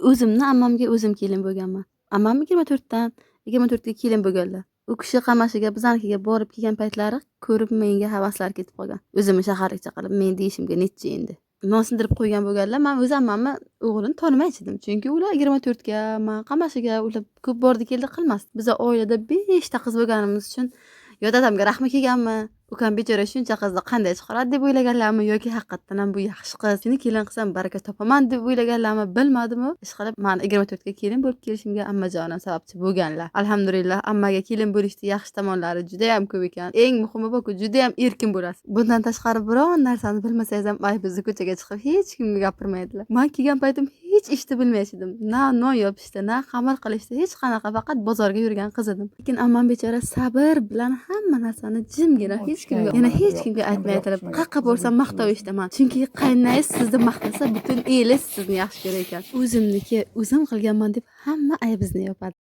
O'zimni ammamga o'zim kelin bo'lganman. Ammam 24 ga kelin bo'lganlar. U kishi qamashiga, bizanikiga borib kelgan paytlari ko'rib menga havaslari ketib qolgan. O'zimni shaharga chaqirib, men deyishimga necha endi. Non sindirib qo'ygan bo'lganlar. Men o'z ammamni o'g'lini tanimaychidim. Chunki ular 24 ga, men qamashiga ular ko'p bordi keldi qilmasdi. Biz oilada 5 ta qiz bo'lganimiz uchun yo dadamga rahmi kelganmi, ukam bechora shuncha qizni qanday chiqaradi deb o'ylaganlarmi yoki haqiqatan ham bu yaxshi qiz, seni kelin qilsam baraka topaman deb o'ylaganlarmi bilmadim-u. Ishqilib meni 24 ga kelin bo'lib kelishimga ammajonim sababchi bo'lganlar. Alhamdulillah, ammaga kelin bo'lishni yaxshi tomonlari juda ham ko'p ekan. Eng muhimi bu, juda ham erkin bo'lasiz. Bundan tashqari biron narsani bilmasangiz ham bizni ko'chaga chiqib hech kimga gapirmaydilar. Men kelgan paytim hech ishni bilmaydim. Na non yopishda, na xamir qilishda, hech qanaqa, faqat bozorga yurgan qiz edim. Lekin ammam bechora sabr bilan hamma narsani jimgina hech kimga aytmay turib, qayerga borsam maqtov eshitaman. Chunki qaynanangiz sizni maqtasa, butun el sizni yaxshi ko'rar ekan. O'zimniki o'zim qilganman deb hamma aybizni yopadi.